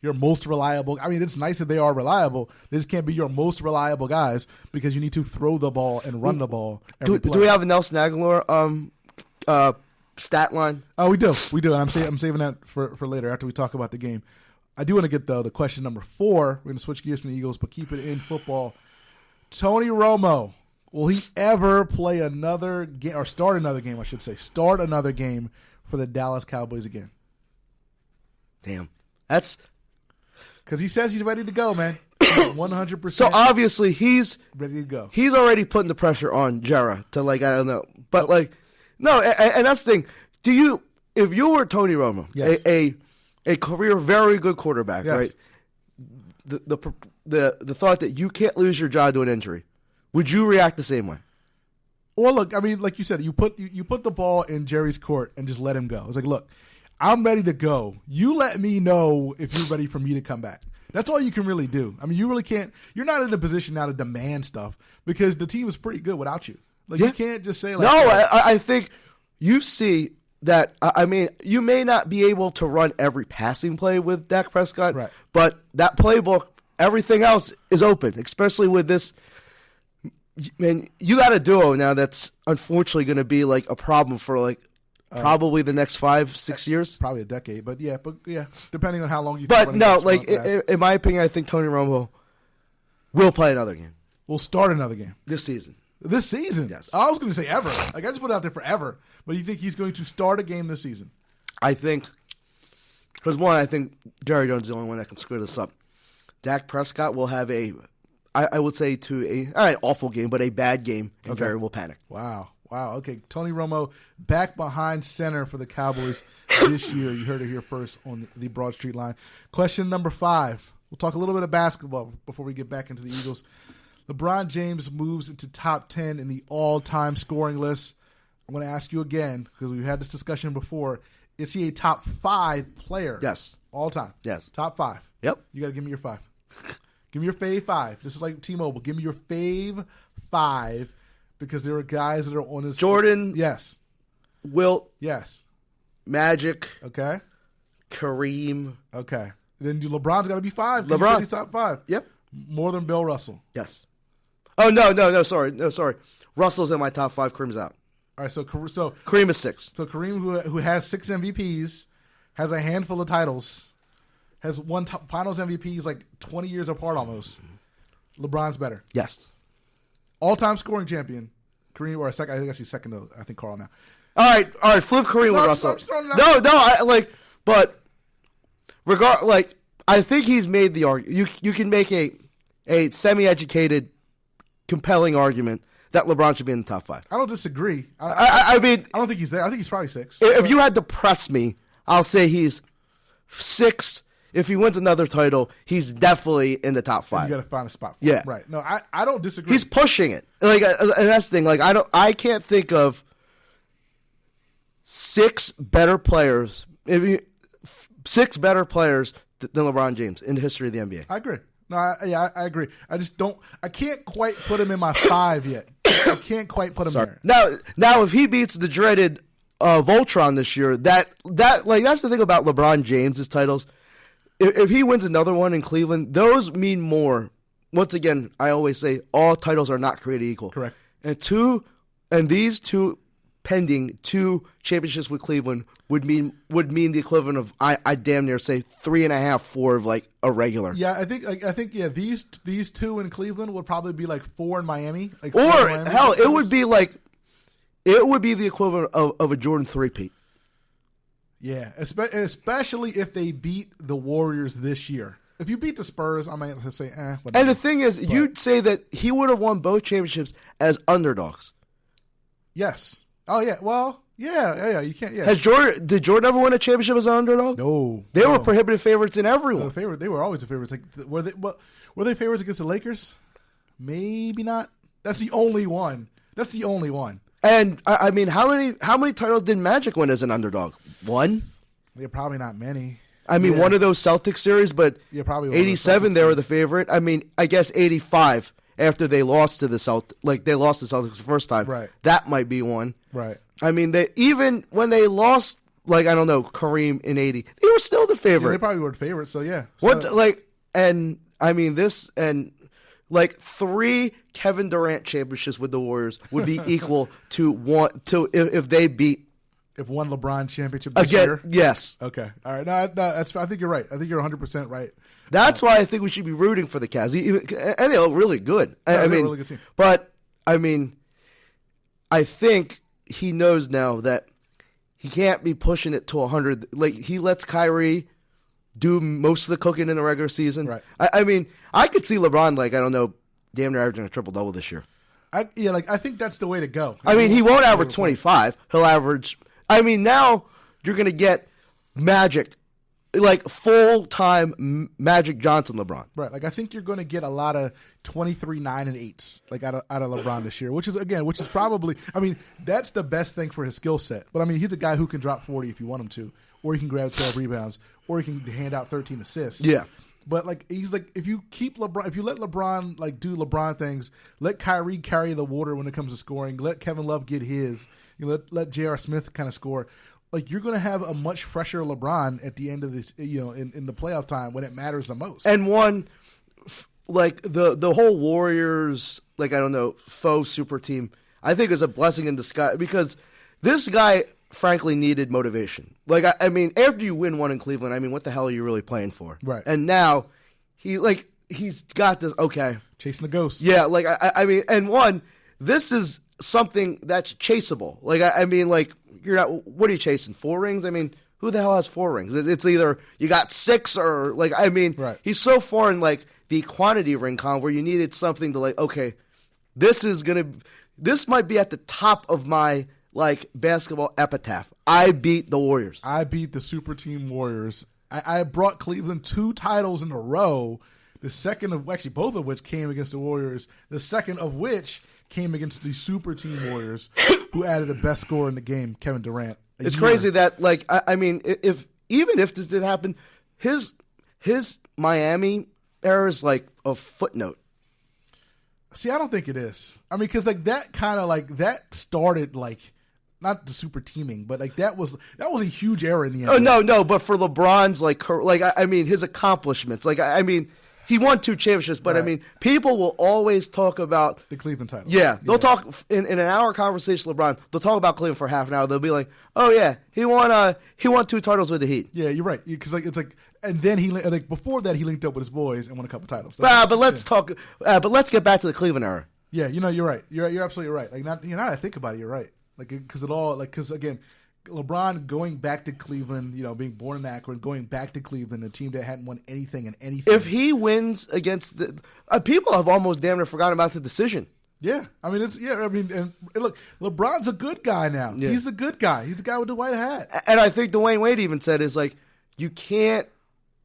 your most reliable. I mean, it's nice that they are reliable. They just can't be your most reliable guys because you need to throw the ball and run the ball. Do we have a Nelson Aguilar stat line? Oh, we do. I'm saving that for later after we talk about the game. I do want to get, though, to question number 4. We're going to switch gears from the Eagles, but keep it in football. Tony Romo, will he ever play another game, or start another game, I should say. Start another game for the Dallas Cowboys again? Damn. That's because he says he's ready to go, man. 100%. So obviously he's ready to go. He's already putting the pressure on Jera to I don't know, but no, and that's the thing. If you were Tony Romo, yes. a career very good quarterback, yes. right? The thought that you can't lose your job to an injury, would you react the same way? Well, look, I mean, like you said, you put the ball in Jerry's court and just let him go. It's like, look, I'm ready to go. You let me know if you're ready for me to come back. That's all you can really do. I mean, you really can't. You're not in a position now to demand stuff because the team is pretty good without you. You can't just say no. I think you see that. I mean, you may not be able to run every passing play with Dak Prescott, right. But that playbook, everything else is open, especially with this. Man, you got a duo now that's unfortunately going to be a problem for probably the next 5-6 years, probably a decade. But yeah, depending on how long you. But no, in my opinion, I think Tony Romo will play another game. We'll start another game this season. This season, yes. I was going to say ever. I just put it out there forever. But you think he's going to start a game this season? I think because I think Jerry Jones is the only one that can screw this up. Dak Prescott will have I would say awful game, but a bad game, and Jerry will panic. Wow. Okay, Tony Romo back behind center for the Cowboys this year. You heard it here first on the Broad Street Line. Question number 5. We'll talk a little bit of basketball before we get back into the Eagles. LeBron James moves into top 10 in the all-time scoring list. I'm going to ask you again, because we've had this discussion before. Is he a top 5 player? Yes. All time? Yes. Top 5? Yep. You got to give me your 5. Give me your fave 5. This is like T-Mobile. Give me your fave 5. Because there are guys that are on his... Jordan. Yes. Wilt. Yes. Magic. Okay. Kareem. Okay. Then LeBron's got to be 5. LeBron. He's top 5. Yep. More than Bill Russell. Yes. Oh, no, sorry. Russell's in my top 5. Kareem's out. All right, so Kareem is 6. So Kareem, who has 6 MVPs, has a handful of titles, has won Finals MVPs 20 years apart almost. LeBron's better. Yes. All-time scoring champion, Kareem, or second. I guess he's second to Carl now. All right. Flip Kareem with Russell. But I think he's made the argument. You can make a semi-educated, compelling argument that LeBron should be in the top 5. I don't disagree. I mean, I don't think he's there. I think he's probably 6. If you had to press me, I'll say he's 6. If he wins another title, he's definitely in the top 5. You got to find a spot for him. Yeah. Right. No, I don't disagree. He's pushing it. And that's the thing. I can't think of 6 better players. 6 better players than LeBron James in the history of the NBA. I agree. No, I agree. I just don't. I can't quite put him in my 5 yet. I can't quite put him there. Now, if he beats the dreaded Voltron this year, that's the thing about LeBron James's titles. If he wins another one in Cleveland, those mean more. Once again, I always say all titles are not created equal. Correct. And these 2 pending 2 championships with Cleveland would mean the equivalent of I damn near say 3.5, 4 of a regular. Yeah, I think these 2 in Cleveland would probably be 4 in Miami. Hell, it would be the equivalent of a Jordan 3-peat. Yeah, especially if they beat the Warriors this year. If you beat the Spurs, I might say, whatever. And the thing is, you'd say that he would have won both championships as underdogs. Yes. Oh, yeah. Well, yeah. You can't. Yeah. Did Jordan ever win a championship as an underdog? No. They were prohibitive favorites in everyone. They were always the favorites. Were they favorites against the Lakers? Maybe not. That's the only one. And I mean, how many titles did Magic win as an underdog? 1? Yeah, probably not many. I mean, one of those Celtics series, but probably 87 they were the favorite. I mean, I guess 85 after they lost to the they lost to the Celtics the first time. Right. That might be one. Right. I mean, even when they lost like, I don't know, Kareem in 80. They were still the Yeah, favorite. they probably were the favorite. So yeah. So, What, like, and I mean, this and like 3 Kevin Durant championships with the Warriors would be equal to one to if they beat if one LeBron championship this year. Yes. Okay. All right. No, that's. I think you're right. I think you're 100% right. That's why I think we should be rooting for the Cavs. And they look really good. I mean, a really good team. But I mean, I think he knows now that he can't be pushing it to 100. Like, he lets Kyrie do most of the cooking in the regular season. Right. I mean, I could see LeBron, like, I don't know, damn near averaging a triple-double this year. I think that's the way to go. I mean, he won't average 25. He'll average. I mean, now you're going to get Magic, like full-time Magic Johnson LeBron. Right. Like, I think you're going to get a lot of 23, 9, and 8s, like, out of LeBron this year, which is probably, I mean, that's the best thing for his skill set. But, I mean, he's a guy who can drop 40 if you want him to, or he can grab 12 rebounds, or he can hand out 13 assists. Yeah. But, like, he's like, if you let LeBron, like, do LeBron things, let Kyrie carry the water when it comes to scoring, let Kevin Love get his, let J.R. Smith kind of score, like, you're going to have a much fresher LeBron at the end of this, in the playoff time when it matters the most. And one, like, the whole Warriors, like, I don't know, faux super team, I think is a blessing in disguise because this guy, frankly, needed motivation. Like, I mean, after you win one in Cleveland, I mean, what the hell are you really playing for? Right. And now he's got this, okay. Chasing the ghost. Yeah, like, I mean, and one, this is something that's chaseable. Like, I mean, like, you're not, what are you chasing? 4 rings? I mean, who the hell has 4 rings? It's either you got 6 or, like, I mean, right. He's so far in, like, the quantity ring column where you needed something to, like, okay, this might be at the top of my, like, basketball epitaph. I beat the Warriors. I beat the super team Warriors. I brought Cleveland 2 titles in a row, the second of, actually both of which came against the Warriors, the second of which came against the super team Warriors, who added the best scorer in the game, Kevin Durant. It's crazy that, like, I mean, even if this did happen, his Miami era is like a footnote. See, I don't think it is. I mean, because, like, that kind of, like, that started, like, not the super teaming, but, like, that was a huge era in the NBA. Oh, no, but for LeBron's, like, I mean, his accomplishments, like, I mean, he won 2 championships, but, right. I mean, people will always talk about the Cleveland title. Yeah, they'll talk in an hour conversation with LeBron. They'll talk about Cleveland for half an hour. They'll be like, "Oh yeah, he won 2 titles with the Heat." Yeah, you're right. Because, like, it's like, and then before that he linked up with his boys and won a couple titles. But let's talk. But let's get back to the Cleveland era. Yeah, you're right. You're absolutely right. Like, now that I think about it, you're right. Like, because again, LeBron going back to Cleveland, being born in Akron, going back to Cleveland, a team that hadn't won anything in anything. If he wins against the people have almost damn near forgotten about the decision. Yeah, I mean, and look, LeBron's a good guy now. Yeah. He's a good guy. He's the guy with the white hat. And I think Dwayne Wade even said is like, you can't.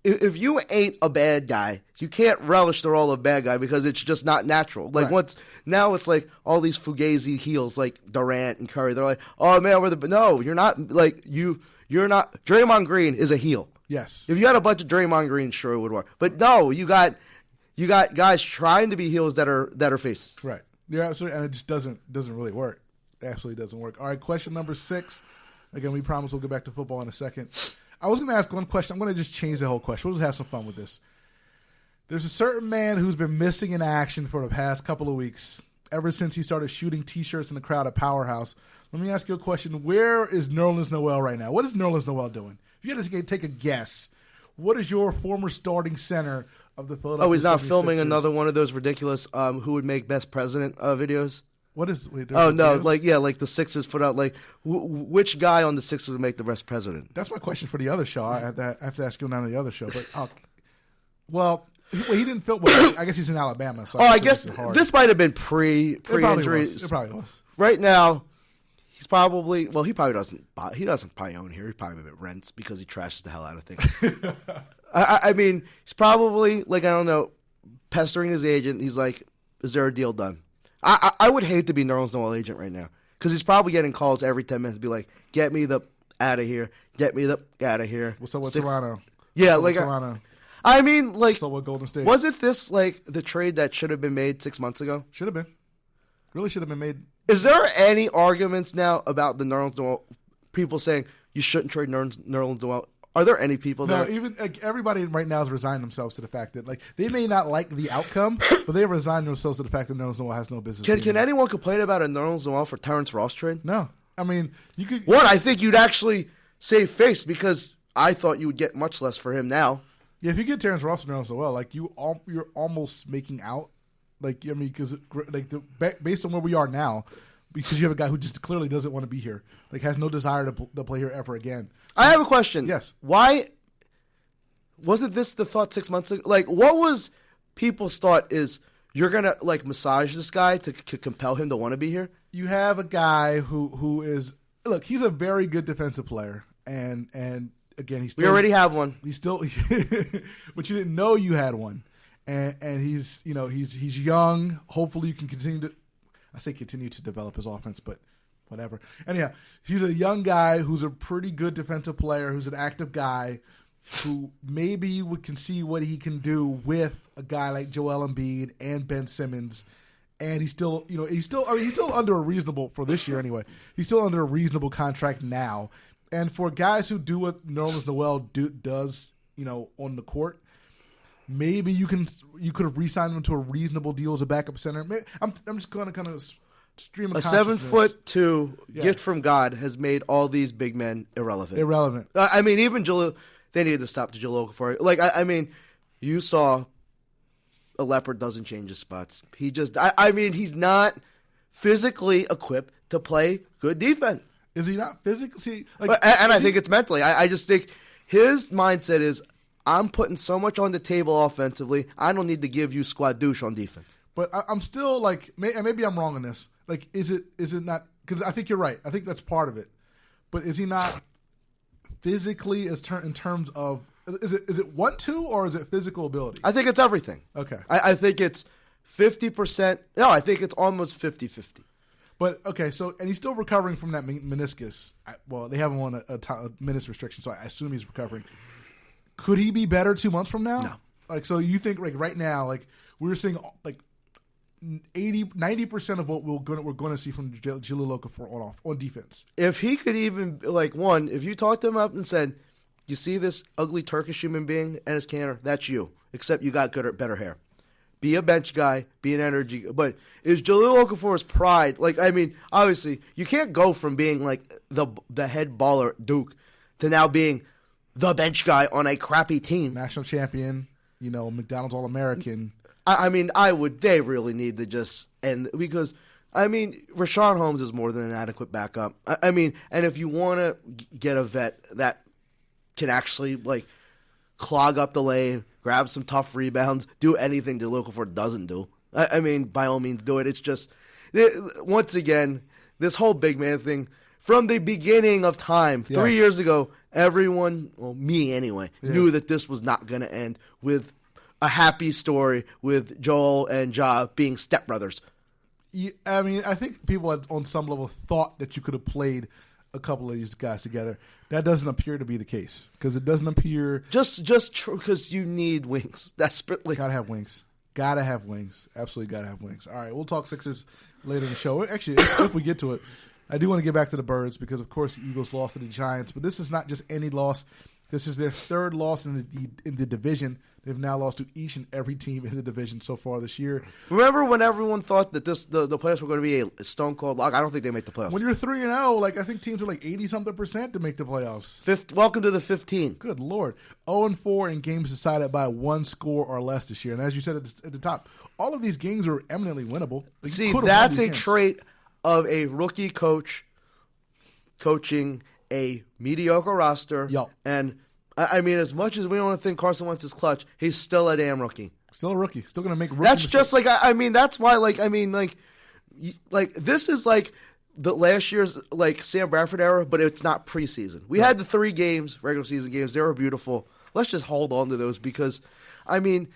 If you ain't a bad guy, you can't relish the role of bad guy because it's just not natural. Like, right. Now it's like all these fugazi heels like Durant and Curry. They're like, oh man, no, you're not. Like you're not. Draymond Green is a heel. Yes. If you had a bunch of Draymond Green, sure it would work. But no, you got guys trying to be heels that are faces. Right. You're absolutely, and it just doesn't really work. It absolutely doesn't work. All right, question number 6. Again, we promise we'll get back to football in a second. I was going to ask one question. I'm going to just change the whole question. We'll just have some fun with this. There's a certain man who's been missing in action for the past couple of weeks, ever since he started shooting T-shirts in the crowd at Powerhouse. Let me ask you a question. Where is Nerlens Noel right now? What is Nerlens Noel doing? If you had to take a guess, what is your former starting center of the Philadelphia 76ers? Oh, he's not filming another one of those ridiculous who would make best president videos? What is? Wait, oh no! Videos? Like the Sixers put out which guy on the Sixers would make the best president? That's my question for the other show. I have to ask you on the other show. But he didn't film. Well, I guess he's in Alabama. So I guess this might have been pre-injury. It probably was. Right now, he's probably he probably doesn't. He doesn't probably own here. He probably rents because he trashes the hell out of things. I mean, he's probably I don't know, pestering his agent. He's like, "Is there a deal done?" I would hate to be Nerlens Noel agent right now because he's probably getting calls every 10 minutes to be like, "Get me the out of here, get me the out of here." What's up with Toronto? Yeah, Toronto. I mean, what's up with Golden State? Wasn't this the trade that should have been made 6 months ago? Should have been. Really should have been made. Is there any arguments now about the Nerlens Noel people saying you shouldn't trade Nerlens Noel. Are there any people No, there? even like, everybody right now has resigned themselves to the fact that like they may not like the outcome, but they resigned themselves to the fact that Nerlens Noel has no business. Can anyone complain about a Nerlens Noel for Terrence Ross trade? No, I mean you could. One, I think you'd actually save face because I thought you would get much less for him now. Yeah, if you get Terrence Ross and Nerlens Noel, like you're almost making out. Like I mean, because like based on where we are now, because you have a guy who just clearly doesn't want to be here, like has no desire to play here ever again. I have a question. Yes. Why wasn't this the thought 6 months ago? Like, what was people's thought is you're gonna like massage this guy to compel him to want to be here? You have a guy who is look, he's a very good defensive player, and again, We already have one. He's still, but you didn't know you had one, and he's he's young. Hopefully, you can continue to develop his offense, but whatever. And yeah, he's a young guy who's a pretty good defensive player, who's an active guy, who maybe you can see what he can do with a guy like Joel Embiid and Ben Simmons. And he's still under a reasonable, for this year anyway, he's still under a reasonable contract now. And for guys who do what Nerlens Noel does, on the court, maybe you could have re-signed him to a reasonable deal as a backup center. I'm just going to kind of stream of a consciousness. 7'2" gift from God has made all these big men irrelevant. I mean, even Jalil, they needed to stop Jalil Okafor. Like, I mean, you saw a leopard doesn't change his spots. He just, I mean, he's not physically equipped to play good defense. Is he not physically? And I think it's mentally. I just think his mindset is, I'm putting so much on the table offensively, I don't need to give you squad douche on defense. But I'm still like, maybe I'm wrong on this. Like, is it not? Because I think you're right. I think that's part of it. But is he not physically in terms of? Is it want to, or is it physical ability? I think it's everything. Okay. I think it's 50%. No, I think it's almost 50-50. But okay, so and he's still recovering from that meniscus. Well, they haven't won a minutes restriction, so I assume he's recovering. Could he be better 2 months from now? No. Like, so you think like right now, like we're seeing like 90% of what we're going to see from Jahlil Okafor on defense. If he could even if you talked him up and said, "You see this ugly Turkish human being and his canner? That's you. Except you got better hair. Be a bench guy. Be an energy." But is Jahlil Okafor's pride? Like, I mean, obviously, you can't go from being like the head baller at Duke to now being the bench guy on a crappy team. National champion, McDonald's All-American. I mean, they really need to just end because, I mean, Rashawn Holmes is more than an adequate backup. I mean, and if you want to get a vet that can actually like clog up the lane, grab some tough rebounds, do anything that Okafor doesn't do. I mean, by all means, do it. It's just, once again, this whole big man thing, from the beginning of time, 3 years ago, everyone, well, me anyway, knew that this was not going to end with a happy story with Joel and Ja being stepbrothers. I mean, I think people on some level thought that you could have played a couple of these guys together. That doesn't appear to be the case because it doesn't appear just because you need wings desperately. Gotta have wings. Absolutely gotta have wings. All right, we'll talk Sixers later in the show. Actually, if we get to it, I do want to get back to the Birds because, of course, the Eagles lost to the Giants. But this is not just any loss. This is their third loss in the division. They've now lost to each and every team in the division so far this year. Remember when everyone thought that the playoffs were going to be a stone cold lock? I don't think they make the playoffs. When you're 3-0, like I think teams are like 80-something% to make the playoffs. Welcome to the 15. Good Lord. 0-4 in games decided by one score or less this year. And as you said at the top, all of these games are eminently winnable. Like, see, that's a trait of a rookie coach coaching a mediocre roster. Yep. And I mean, as much as we don't want to think Carson Wentz is clutch, he's still a damn rookie. Still a rookie. Still going to make rookie That's mistakes. just like, I mean, that's why, this is like the last year's, like, Sam Bradford era, but it's not preseason. We had the 3 games, regular season games. They were beautiful. Let's just hold on to those because, I mean,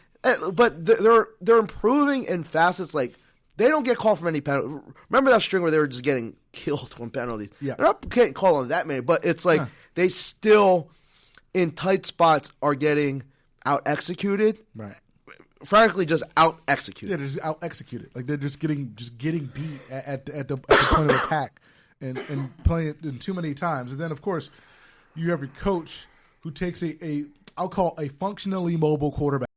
but they're improving in facets like, they don't get called from any penalty. Remember that string where they were just getting killed from penalties? Yeah. They're not getting called on that many, but it's like they still, in tight spots, are getting out-executed. Right. Frankly, just out-executed. Yeah, they're just out-executed. Like they're just getting beat at the point of attack and playing it in too many times. And then, of course, you have a coach who takes I'll call a functionally mobile quarterback